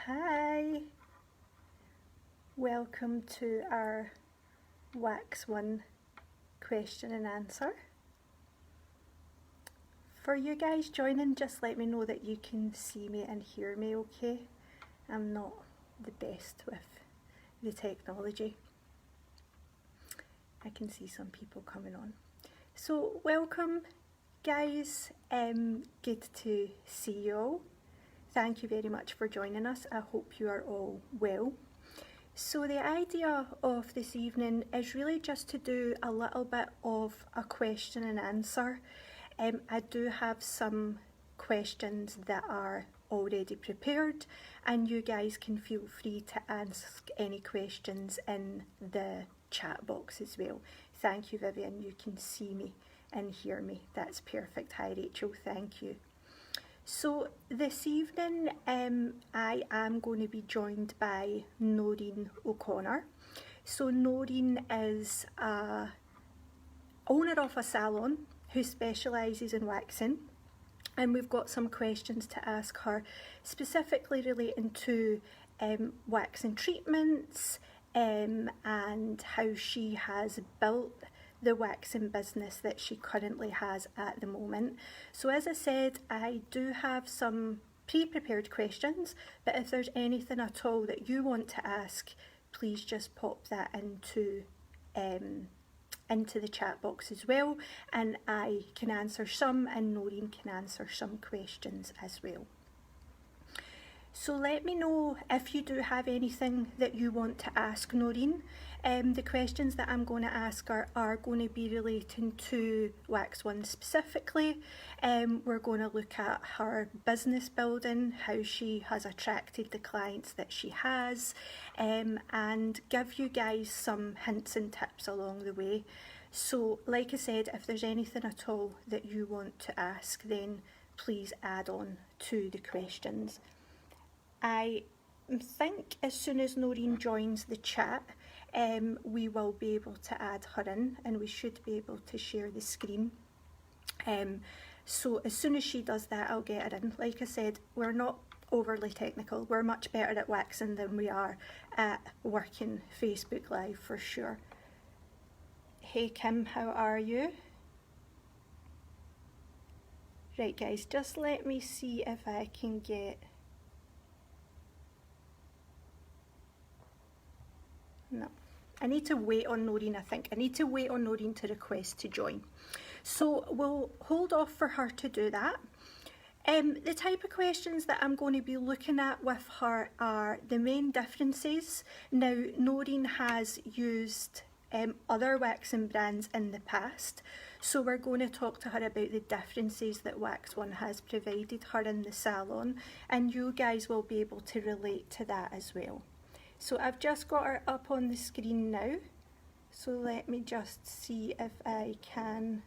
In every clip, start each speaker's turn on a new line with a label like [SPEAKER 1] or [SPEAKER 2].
[SPEAKER 1] Hi, welcome to our Wax 1 question and answer. For you guys joining, just let me know that you can see me and hear me okay. I'm not the best with the technology. I can see some people coming on. So welcome guys, good to see you all. Thank you very much for joining us. I hope you are all well. So the idea of this evening is really just to do a little bit of a question and answer. I do have some questions that are already prepared, and you guys can feel free to ask any questions in the chat box as well. Thank you, Vivian. You can see me and hear me. That's perfect. Hi, Rachel. Thank you. So this evening I am going to be joined by Noreen O'Connor. So Noreen is a owner of a salon who specialises in waxing, and we've got some questions to ask her specifically relating to waxing treatments and how she has built the waxing business that she currently has at the moment. So as I said, I do have some pre-prepared questions, but if there's anything at all that you want to ask, please just pop that into the chat box as well, and I can answer some and Noreen can answer some questions as well. So let me know if you do have anything that you want to ask Noreen. The questions that I'm going to ask are going to be relating to Wax 1 specifically. We're going to look at her business building, how she has attracted the clients that she has, and give you guys some hints and tips along the way. So like I said, if there's anything at all that you want to ask, then please add on to the questions. I think as soon as Noreen joins the chat, we will be able to add her in, and we should be able to share the screen. So as soon as she does that, I'll get her in. Like I said, we're not overly technical. We're much better at waxing than we are at working Facebook Live for sure. Hey Kim, how are you? Right guys, just let me see if I can get... No, I need to wait on Noreen, I think. I need to wait on Noreen to request to join. So we'll hold off for her to do that. The type of questions that I'm going to be looking at with her are the main differences. Now, Noreen has used other waxing brands in the past, so we're going to talk to her about the differences that Wax 1 has provided her in the salon, and you guys will be able to relate to that as well. So I've just got her up on the screen now, so let me just see if I can...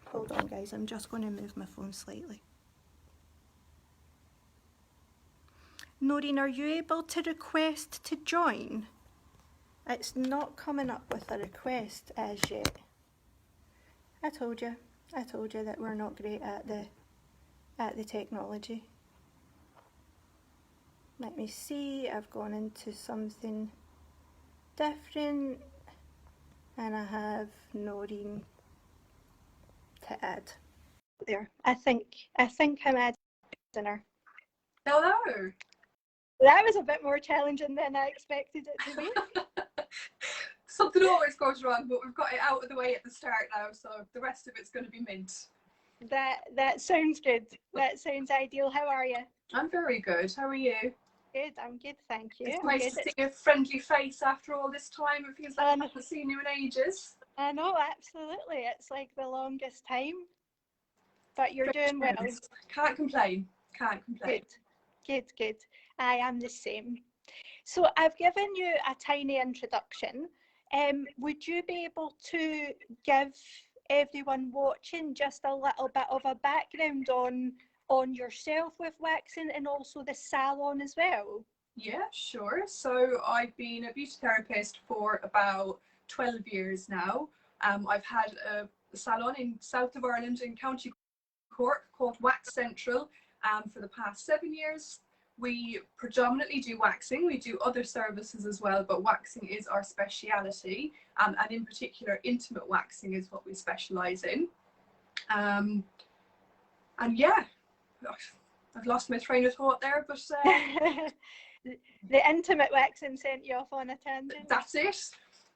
[SPEAKER 1] Hold on guys, I'm just going to move my phone slightly. Noreen, are you able to request to join? It's not coming up with a request as yet. I told you that we're not great at the technology. Let me see, I've gone into something different and I have Noreen to add. There, I think I'm adding her.
[SPEAKER 2] Hello.
[SPEAKER 1] That was a bit more challenging than I expected it to be.
[SPEAKER 2] Something always goes wrong, but we've got it out of the way at the start now, so the rest of it's going to be mint.
[SPEAKER 1] That sounds good. That sounds ideal. How are you?
[SPEAKER 2] I'm very good. How are you?
[SPEAKER 1] Good, I'm good, thank you.
[SPEAKER 2] It's nice to see a friendly face after all this time. It feels like I haven't seen you in ages.
[SPEAKER 1] I know, absolutely. It's like the longest time. But you're doing well.
[SPEAKER 2] Can't complain. Can't complain.
[SPEAKER 1] Good. I am the same. So I've given you a tiny introduction. Would you be able to give everyone watching just a little bit of a background on yourself with waxing and also the salon as well?
[SPEAKER 2] Yeah, sure. So I've been a beauty therapist for about 12 years now. I've had a salon in south of Ireland in County Cork called Wax Central for the past 7 years. We predominantly do waxing. We do other services as well, but waxing is our speciality, and in particular intimate waxing is what we specialise in. And yeah, I've lost my train of thought there, but
[SPEAKER 1] the intimate waxing sent you off on a tangent.
[SPEAKER 2] That's it.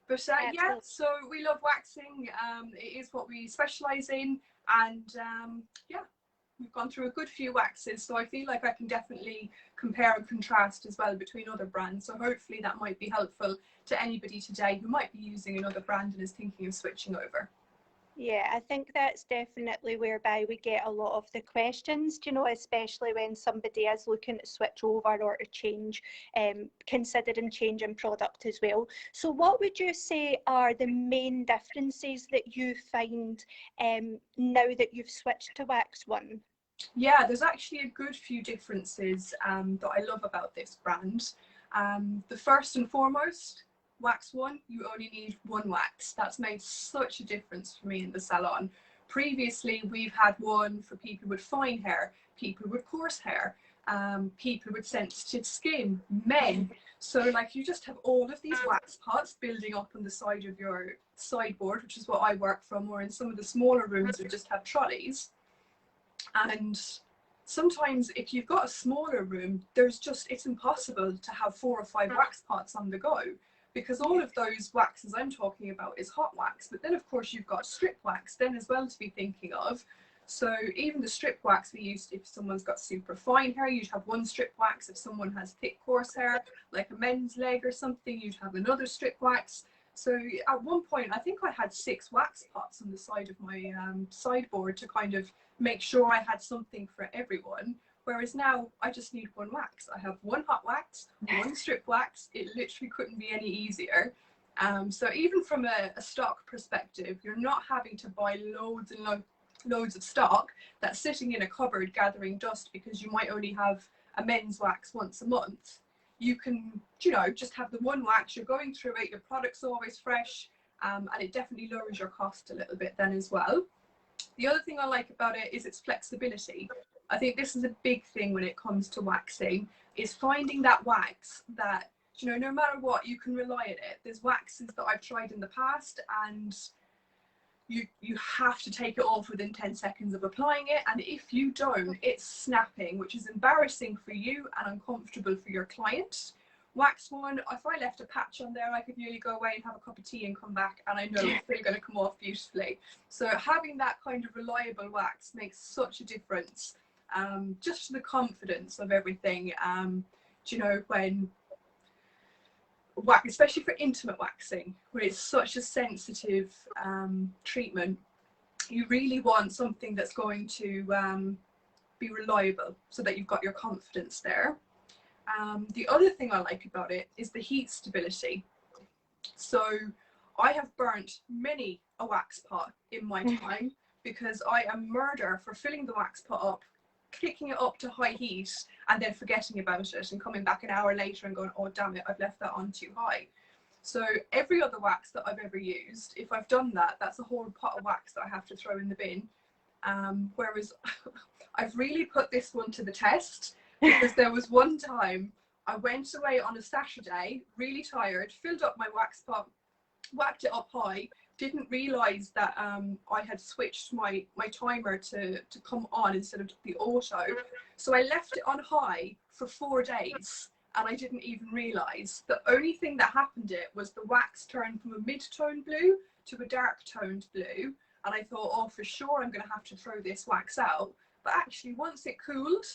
[SPEAKER 2] But yeah, so we love waxing. It is what we specialise in, and yeah, we've gone through a good few waxes, so I feel like I can definitely compare and contrast as well between other brands. So hopefully that might be helpful to anybody today who might be using another brand and is thinking of switching over.
[SPEAKER 1] Yeah, I think that's definitely whereby we get a lot of the questions, you know, especially when somebody is looking to switch over or to change, considering changing product as well. So what would you say are the main differences that you find now that you've switched to Wax One?
[SPEAKER 2] Yeah, there's actually a good few differences that I love about this brand. The first and foremost, Wax One, you only need one wax. That's made such a difference for me in the salon. Previously, we've had one for people with fine hair, people with coarse hair, people with sensitive skin, men. So like you just have all of these wax pots building up on the side of your sideboard, which is what I work from, or in some of the smaller rooms we just have trolleys. And sometimes if you've got a smaller room, it's impossible to have 4 or 5 wax pots on the go, because all of those waxes I'm talking about is hot wax. But then of course you've got strip wax then as well to be thinking of. So even the strip wax we used, if someone's got super fine hair, you'd have one strip wax. If someone has thick coarse hair, like a men's leg or something, you'd have another strip wax. So at one point, I think I had 6 wax pots on the side of my sideboard to kind of make sure I had something for everyone. Whereas now I just need one wax. I have one hot wax, one strip wax. It literally couldn't be any easier. So even from a stock perspective, you're not having to buy loads and loads of stock that's sitting in a cupboard gathering dust because you might only have a men's wax once a month. You can, you know, just have the one wax, you're going through it, your product's always fresh, and it definitely lowers your cost a little bit then as well. The other thing I like about it is its flexibility. I think this is a big thing when it comes to waxing, is finding that wax that, you know, no matter what, you can rely on it. There's waxes that I've tried in the past and you have to take it off within 10 seconds of applying it, and if you don't, it's snapping, which is embarrassing for you and uncomfortable for your client. Wax One, if I left a patch on there, I could nearly go away and have a cup of tea and come back, and I know it's still going to come off beautifully. So having that kind of reliable wax makes such a difference, just to the confidence of everything. You know, when wax, especially for intimate waxing, where it's such a sensitive treatment, you really want something that's going to be reliable so that you've got your confidence there. The other thing I like about it is the heat stability. So I have burnt many a wax pot in my time because I am murder for filling the wax pot up, clicking it up to high heat and then forgetting about it and coming back an hour later and going, oh damn it, I've left that on too high. So every other wax that I've ever used, if I've done that, that's a whole pot of wax that I have to throw in the bin. Whereas I've really put this one to the test, because there was one time I went away on a Saturday, really tired, filled up my wax pot, whacked it up high, didn't realise that I had switched my timer to come on instead of the auto. So I left it on high for 4 days and I didn't even realise. The only thing that happened was the wax turned from a mid-tone blue to a dark toned blue. And I thought, oh, for sure I'm going to have to throw this wax out. But actually, once it cooled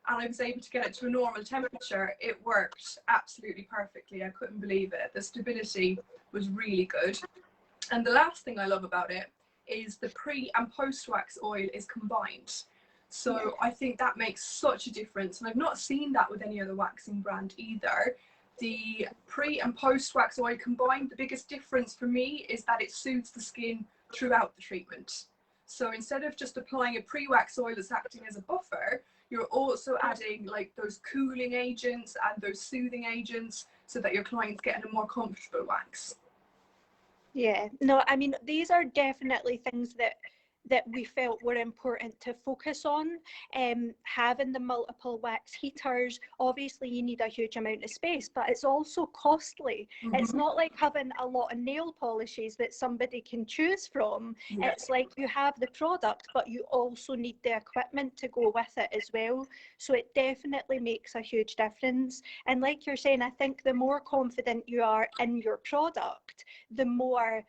[SPEAKER 2] and I was able to get it to a normal temperature, it worked absolutely perfectly. I couldn't believe it. The stability was really good. And the last thing I love about it is the pre and post wax oil is combined. So I think that makes such a difference. And I've not seen that with any other waxing brand either. The pre and post wax oil combined, the biggest difference for me is that it soothes the skin throughout the treatment. So instead of just applying a pre-wax oil that's acting as a buffer, you're also adding like those cooling agents and those soothing agents so that your client's getting a more comfortable wax.
[SPEAKER 1] Yeah, no, I mean, these are definitely things that that we felt were important to focus on. Having the multiple wax heaters, obviously you need a huge amount of space, but it's also costly. It's not like having a lot of nail polishes that somebody can choose from. It's like you have the product, but you also need the equipment to go with it as well. So it definitely makes a huge difference. And like you're saying, I think the more confident you are in your product, the more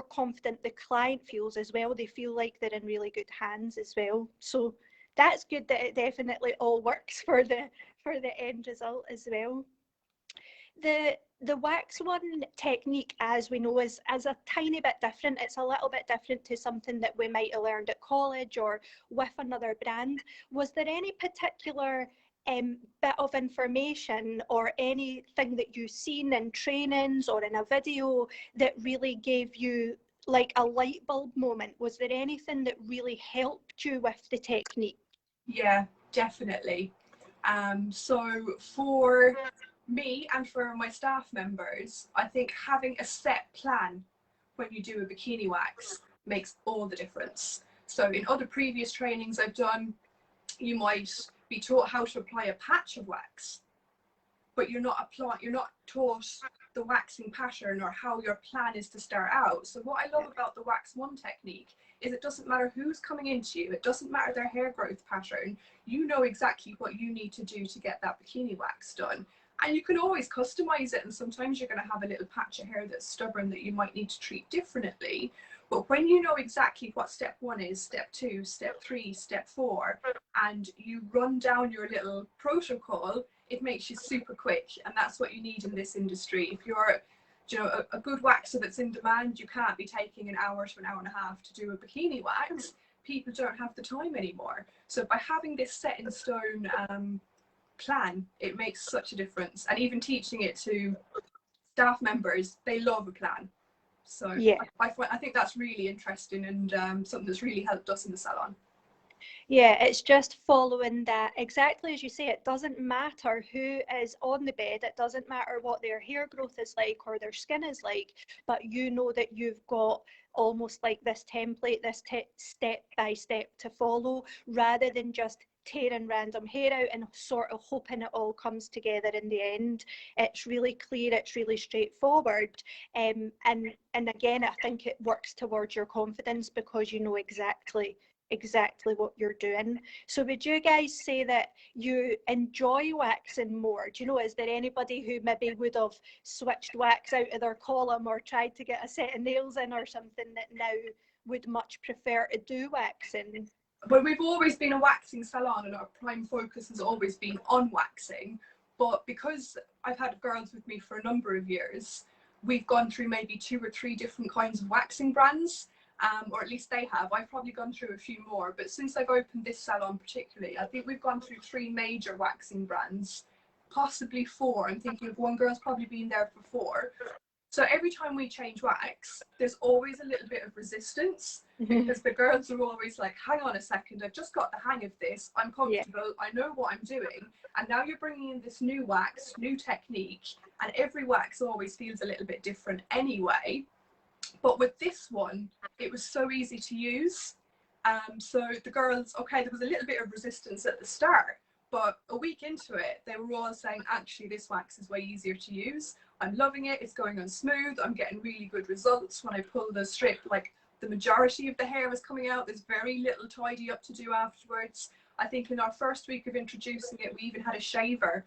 [SPEAKER 1] confident the client feels as well. They feel like they're in really good hands as well. So that's good that it definitely all works for the end result as well. The wax one technique, as we know, is a tiny bit different. It's a little bit different to something that we might have learned at college or with another brand. Was there any particular bit of information or anything that you've seen in trainings or in a video that really gave you like a light bulb moment? Was there anything that really helped you with the technique?
[SPEAKER 2] Yeah, definitely. So for me and for my staff members, I think having a set plan when you do a bikini wax makes all the difference. So in other previous trainings I've done, you might be taught how to apply a patch of wax, but you're not taught the waxing pattern or how your plan is to start out. So what I love about the wax one technique is it doesn't matter who's coming into you, it doesn't matter their hair growth pattern, you know exactly what you need to do to get that bikini wax done. And you can always customize it, and sometimes you're going to have a little patch of hair that's stubborn that you might need to treat differently. But when you know exactly what step 1 is, step 2, step 3, step 4, and you run down your little protocol, it makes you super quick. And that's what you need in this industry. If you're a good waxer that's in demand, you can't be taking an hour to an hour and a half to do a bikini wax. People don't have the time anymore. So by having this set in stone plan, it makes such a difference. And even teaching it to staff members, they love a plan. So yeah, I think that's really interesting and something that's really helped us in the salon.
[SPEAKER 1] Yeah, it's just following that. Exactly as you say, it doesn't matter who is on the bed, it doesn't matter what their hair growth is like or their skin is like, but you know that you've got almost like this template, this step by step to follow, rather than just tearing random hair out and sort of hoping it all comes together in the end. It's really clear, it's really straightforward, and again, I think it works towards your confidence because you know exactly what you're doing. So would you guys say that you enjoy waxing more? Do you know, is there anybody who maybe would have switched wax out of their column or tried to get a set of nails in or something that now would much prefer to do waxing?
[SPEAKER 2] Well, we've always been a waxing salon and our prime focus has always been on waxing, but because I've had girls with me for a number of years, we've gone through maybe 2 or 3 different kinds of waxing brands. Or at least they have. I've probably gone through a few more, but since I've opened this salon particularly, I think we've gone through 3 major waxing brands, possibly 4. I'm thinking of one girl's probably been there for 4. So every time we change wax, there's always a little bit of resistance because the girls are always like, hang on a second, I've just got the hang of this, I'm comfortable, I know what I'm doing, and now you're bringing in this new wax, new technique, and every wax always feels a little bit different anyway. But with this one, it was so easy to use. So the girls, okay, there was a little bit of resistance at the start, but a week into it, they were all saying, actually, this wax is way easier to use. I'm loving it. It's going on smooth. I'm getting really good results. When I pull the strip, like the majority of the hair is coming out. There's very little tidy up to do afterwards. I think in our first week of introducing it, we even had a shaver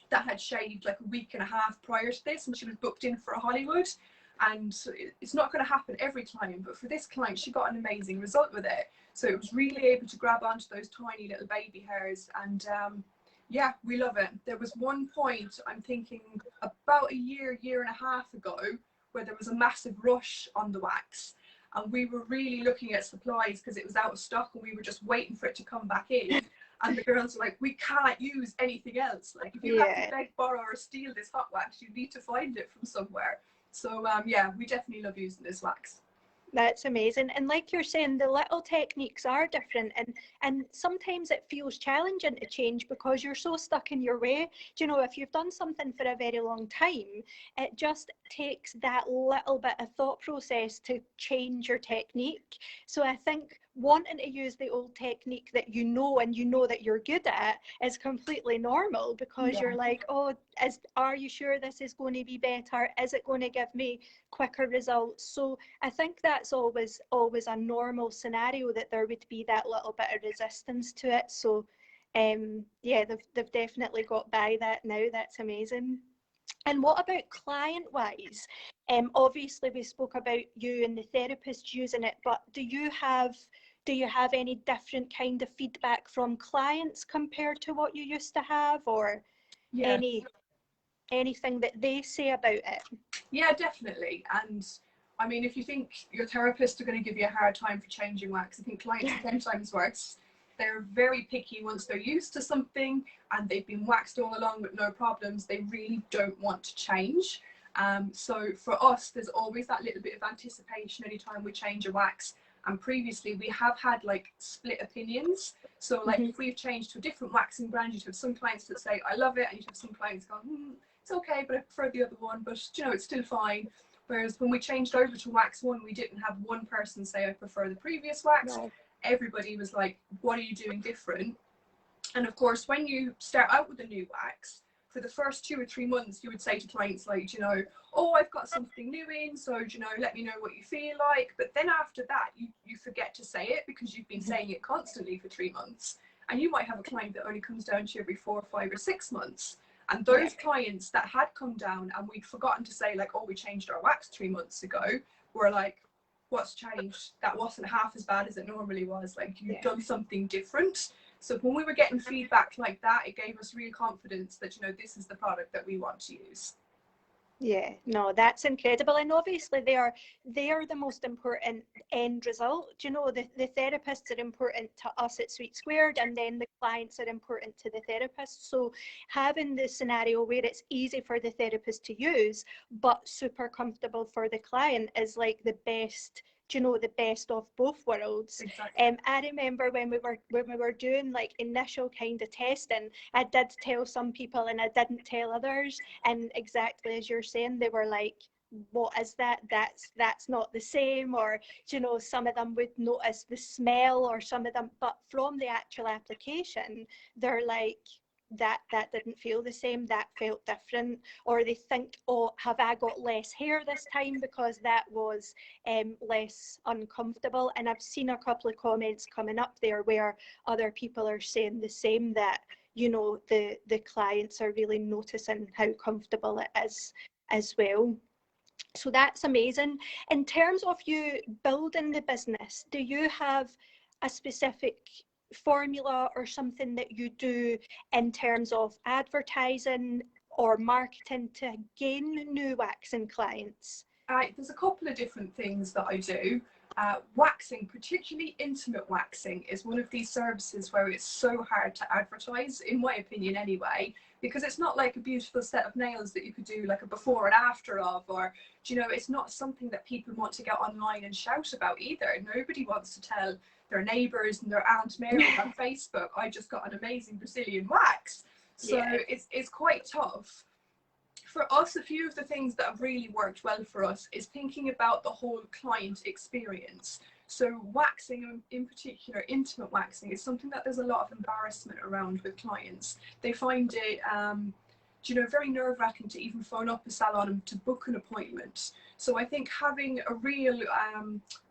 [SPEAKER 2] that had shaved like a week and a half prior to this, and she was booked in for a Hollywood. And it's not going to happen every client, but for this client, she got an amazing result with it. So it was really able to grab onto those tiny little baby hairs, and yeah, we love it. There was one point, I'm thinking about a year and a half ago, where there was a massive rush on the wax, and we were really looking at supplies because it was out of stock, and we were just waiting for it to come back in. And the girls were like, we can't use anything else. Like, if you have to beg, borrow, or steal this hot wax, you need to find it from somewhere. So yeah, we definitely love using this wax.
[SPEAKER 1] That's amazing. And like you're saying, the little techniques are different, and sometimes it feels challenging to change because you're so stuck in your way. Do you know, if you've done something for a very long time, it just takes that little bit of thought process to change your technique. So I think wanting to use the old technique that you know and you know that you're good at is completely normal, because
[SPEAKER 2] Yeah.
[SPEAKER 1] you're like, oh, are you sure this is going to be better? Is it going to give me quicker results? So I think that's always a normal scenario, that there would be that little bit of resistance to it. So yeah, they've definitely got by that now. That's amazing. And what about client wise? Obviously we spoke about you and the therapist using it, but do you have any different kind of feedback from clients compared to what you used to have, or
[SPEAKER 2] Yeah.
[SPEAKER 1] anything that they say about it?
[SPEAKER 2] Yeah, definitely. And I mean, if you think your therapist are going to give you a hard time for changing wax, I think clients are 10 times worse. They're very picky once they're used to something and they've been waxed all along with no problems. They really don't want to change. So for us, there's always that little bit of anticipation anytime we change a wax. And previously, we have had like split opinions. So like if we've changed to a different waxing brand, you'd have some clients that say, I love it. And you'd have some clients go, it's okay, but I prefer the other one, but you know, it's still fine. Whereas when we changed over to wax one, we didn't have one person say I prefer the previous wax.
[SPEAKER 1] No.
[SPEAKER 2] Everybody was like, what are you doing different? And of course, when you start out with a new wax, for the first 2 or 3 months, you would say to clients like, you know, oh, I've got something new in, so, you know, let me know what you feel like. But then after that, you forget to say it because you've been saying it constantly for 3 months. And you might have a client that only comes down to you every 4, 5 or 6 months. And those clients that had come down and we'd forgotten to say like, oh, we changed our wax 3 months ago, were like, what's changed? That wasn't half as bad as it normally was. Like, you've done something different. So when we were getting feedback like that, it gave us real confidence that, you know, this is the product that we want to use.
[SPEAKER 1] Yeah, no, that's incredible. And obviously they are the most important end result. You know, the therapists are important to us at Sweet Squared, and then the clients are important to the therapist. So having the scenario where it's easy for the therapist to use, but super comfortable for the client, is like the best, the best of both worlds.
[SPEAKER 2] Exactly.
[SPEAKER 1] I remember when we were doing like initial kind of testing, I did tell some people and I didn't tell others. And exactly as you're saying, they were like, what is that? That's not the same. Or, some of them would notice the smell, or some of them, but from the actual application, they're like, that didn't feel the same, that felt different. Or they think, oh, have I got less hair this time because that was less uncomfortable? And I've seen a couple of comments coming up there where other people are saying the same, that the clients are really noticing how comfortable it is as well. So that's amazing. In terms of you building the business, do you have a specific formula or something that you do in terms of advertising or marketing to gain new waxing clients?
[SPEAKER 2] There's a couple of different things that I do. Waxing, particularly intimate waxing, is one of these services where it's so hard to advertise, in my opinion anyway, because it's not like a beautiful set of nails that you could do like a before and after of, or, it's not something that people want to get online and shout about either. Nobody wants to tell their neighbours and their Aunt Mary on Facebook, I just got an amazing Brazilian wax. So it's quite tough. For us, a few of the things that have really worked well for us is thinking about the whole client experience. So waxing, in particular, intimate waxing, is something that there's a lot of embarrassment around with clients. They find it, very nerve-wracking to even phone up a salon and to book an appointment. So I think having a real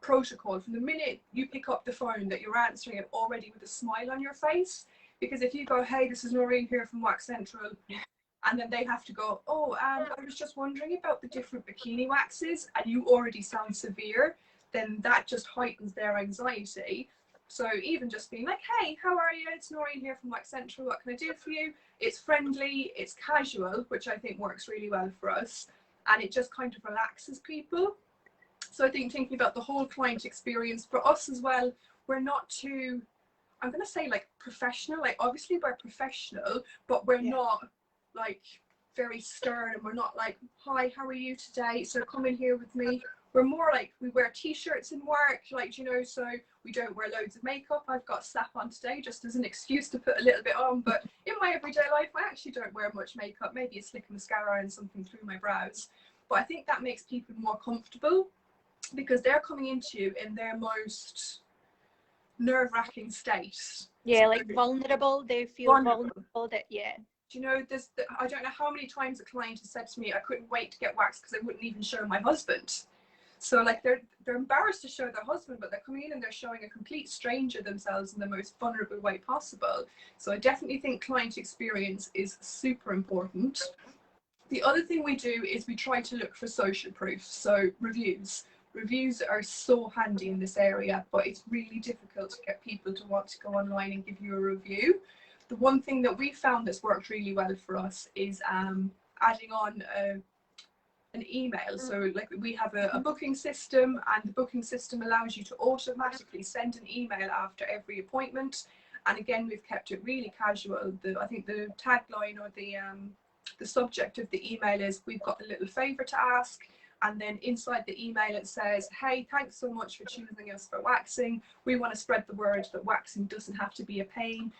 [SPEAKER 2] protocol from the minute you pick up the phone, that you're answering it already with a smile on your face. Because if you go, hey, this is Noreen here from Wax Central, and then they have to go, oh, I was just wondering about the different bikini waxes, and you already sound severe, then that just heightens their anxiety. So even just being like, hey, how are you? It's Noreen here from Wax Central. What can I do for you? It's friendly, it's casual, which I think works really well for us. And it just kind of relaxes people. So I think thinking about the whole client experience for us as well, we're not too, I'm going to say like professional. Like obviously we're professional, but we're not like very stern, and we're not like, hi, how are you today? So come in here with me. we're more like, we wear t-shirts in work, like, you know, so we don't wear loads of makeup. I've got Slap on today just as an excuse to put a little bit on, but in my everyday life I actually don't wear much makeup, maybe a slick mascara and something through my brows. But I think that makes people more comfortable because they're coming into you in their most nerve-wracking state.
[SPEAKER 3] Yeah,
[SPEAKER 2] so
[SPEAKER 3] like vulnerable. They feel vulnerable that, yeah.
[SPEAKER 2] Do you know, this, I don't know how many times a client has said to me, I couldn't wait to get waxed because I wouldn't even show my husband. So like they're embarrassed to show their husband, but they're coming in and they're showing a complete stranger themselves in the most vulnerable way possible. So I definitely think client experience is super important. The other thing we do is we try to look for social proof, so reviews. Reviews are so handy in this area, but it's really difficult to get people to want to go online and give you a review. The one thing that we found that's worked really well for us is adding on an email. So like we have a booking system, and the booking system allows you to automatically send an email after every appointment. And again, we've kept it really casual. I think the tagline or the subject of the email is, we've got a little favour to ask. And then inside the email it says, hey, thanks so much for choosing us for waxing. We want to spread the word that waxing doesn't have to be a pain.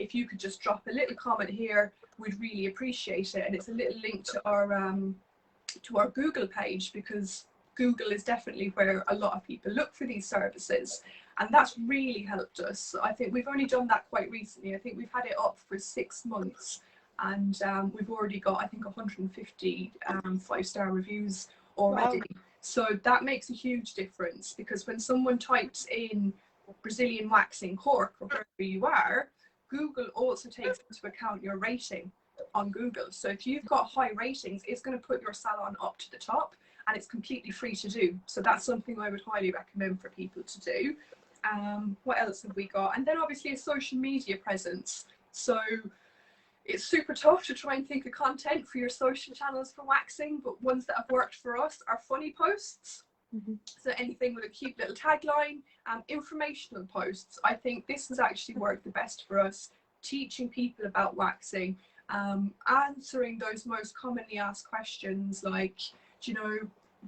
[SPEAKER 2] If you could just drop a little comment here, we'd really appreciate it. And it's a little link to our Google page, because Google is definitely where a lot of people look for these services. And that's really helped us. I think we've only done that quite recently. I think we've had it up for 6 months, and we've already got, I think, 150 5-star reviews already. Wow. So that makes a huge difference, because when someone types in Brazilian waxing Cork or wherever you are, Google also takes into account your rating on Google. So if you've got high ratings, it's going to put your salon up to the top, and it's completely free to do. So that's something I would highly recommend for people to do. What else have we got? And then obviously a social media presence. So it's super tough to try and think of content for your social channels for waxing, but ones that have worked for us are funny posts. So anything with a cute little tagline, informational posts. I think this has actually worked the best for us, teaching people about waxing, answering those most commonly asked questions like, do you know,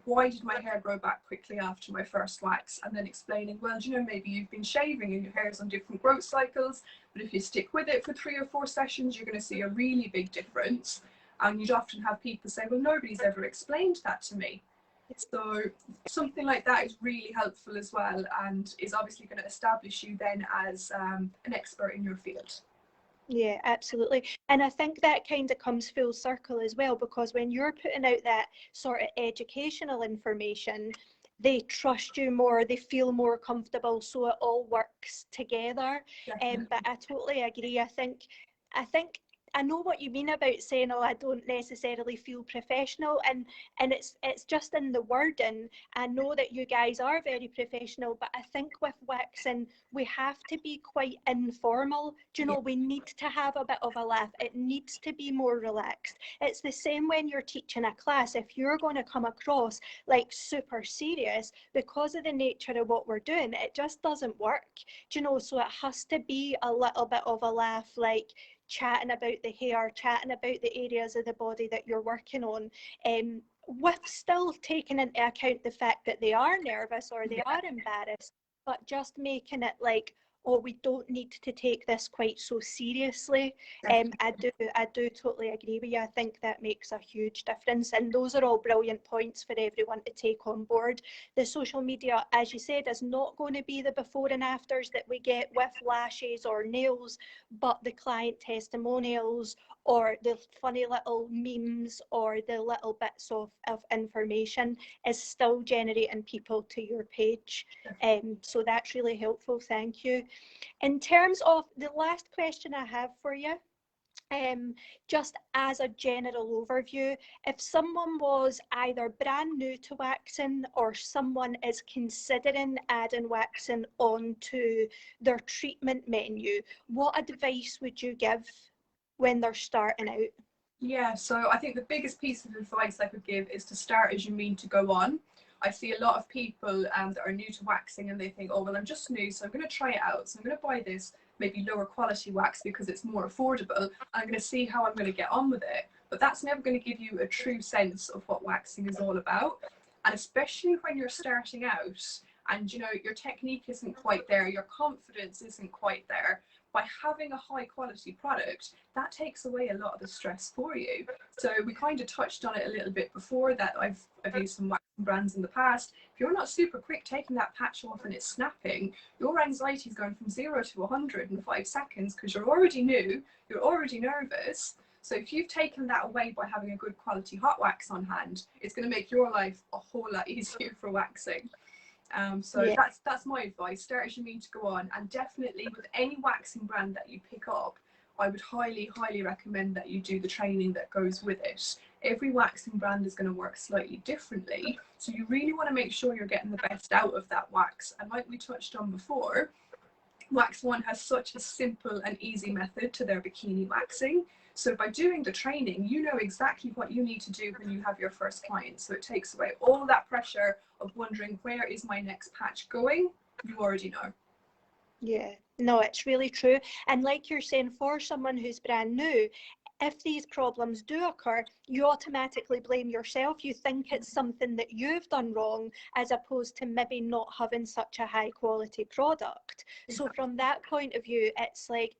[SPEAKER 2] why did my hair grow back quickly after my first wax? And then explaining, well, do you know, maybe you've been shaving and your hair's on different growth cycles, but if you stick with it for 3 or 4 sessions, you're going to see a really big difference. And you'd often have people say, well, nobody's ever explained that to me. So something like that is really helpful as well, and is obviously going to establish you then as an expert in your field.
[SPEAKER 3] Yeah, absolutely. And I think that kind of comes full circle as well, because when you're putting out that sort of educational information, they trust you more, they feel more comfortable, so it all works together. But I totally agree. I think I know what you mean about saying, oh, I don't necessarily feel professional, and it's just in the wording. I know that you guys are very professional, but I think with waxing we have to be quite informal. Do you know, we need to have a bit of a laugh. It needs to be more relaxed. It's the same when you're teaching a class. If you're going to come across like super serious, because of the nature of what we're doing, it just doesn't work. Do you know, so it has to be a little bit of a laugh, like chatting about the hair, chatting about the areas of the body that you're working on, with still taking into account the fact that they are nervous or they are embarrassed, but just making it like, oh, we don't need to take this quite so seriously. I do totally agree with you. I think that makes a huge difference, and those are all brilliant points for everyone to take on board. The social media, as you said, is not going to be the before and afters that we get with lashes or nails, but the client testimonials or the funny little memes or the little bits of information is still generating people to your page. So that's really helpful. Thank you. In terms of the last question I have for you, just as a general overview, if someone was either brand new to waxing or someone is considering adding waxing onto their treatment menu, what advice would you give when they're starting out?
[SPEAKER 2] Yeah, so I think the biggest piece of advice I could give is to start as you mean to go on. I see a lot of people that are new to waxing and they think, oh, well, I'm just new, so I'm going to try it out. So I'm going to buy this maybe lower quality wax because it's more affordable. And I'm going to see how I'm going to get on with it. But that's never going to give you a true sense of what waxing is all about. And especially when you're starting out and you know your technique isn't quite there, your confidence isn't quite there, by having a high quality product, that takes away a lot of the stress for you. So we kind of touched on it a little bit before, that I've used some waxing brands in the past. If you're not super quick taking that patch off and it's snapping, your anxiety is going from 0 to 100 in 5 seconds, because you're already new, you're already nervous. So if you've taken that away by having a good quality hot wax on hand, it's going to make your life a whole lot easier for waxing. So
[SPEAKER 3] Yeah.
[SPEAKER 2] that's my advice. Start as you mean to go on, and definitely with any waxing brand that you pick up, I would highly recommend that you do the training that goes with it. Every waxing brand is going to work slightly differently, so you really want to make sure you're getting the best out of that wax. And like we touched on before, Wax One has such a simple and easy method to their bikini waxing. So by doing the training, you know exactly what you need to do when you have your first client. So it takes away all that pressure of wondering, where is my next patch going? You already know.
[SPEAKER 3] Yeah, no, it's really true. And like you're saying, for someone who's brand new, if these problems do occur, you automatically blame yourself. You think it's something that you've done wrong, as opposed to maybe not having such a high quality product. So from that point of view, it's like,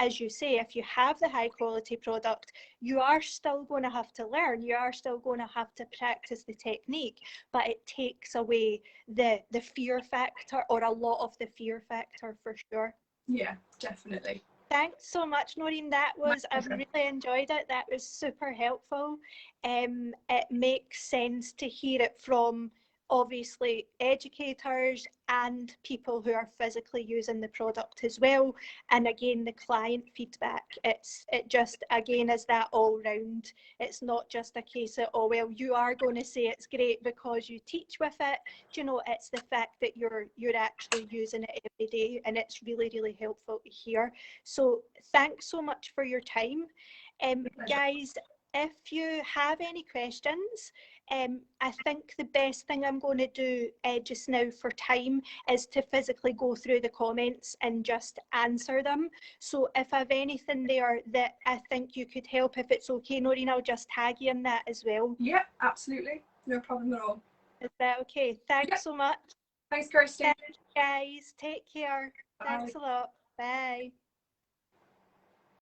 [SPEAKER 3] as you say, if you have the high quality product, you are still going to have to learn, you are still going to have to practice the technique, but it takes away the fear factor, or a lot of the fear factor, for sure.
[SPEAKER 2] Yeah, definitely.
[SPEAKER 3] Thanks so much, Noreen. That was, I've really enjoyed it. That was super helpful. It makes sense to hear it from, obviously, educators and people who are physically using the product as well. And again, the client feedback, it just, again, is that all round. It's not just a case of, oh, well, you are going to say it's great because you teach with it. Do you know, it's the fact that you're actually using it every day, and it's really helpful to hear. So thanks so much for your time. Guys, if you have any questions, I think the best thing I'm going to do just now for time is to physically go through the comments and just answer them. So if I have anything there that I think you could help, if it's okay, Noreen, I'll just tag you in that as well.
[SPEAKER 2] Yeah, absolutely. No problem at all.
[SPEAKER 3] Is that okay? Thanks so much.
[SPEAKER 2] Thanks, Kirsti.
[SPEAKER 3] Thanks, guys. Take care.
[SPEAKER 2] Bye.
[SPEAKER 3] Thanks a lot. Bye.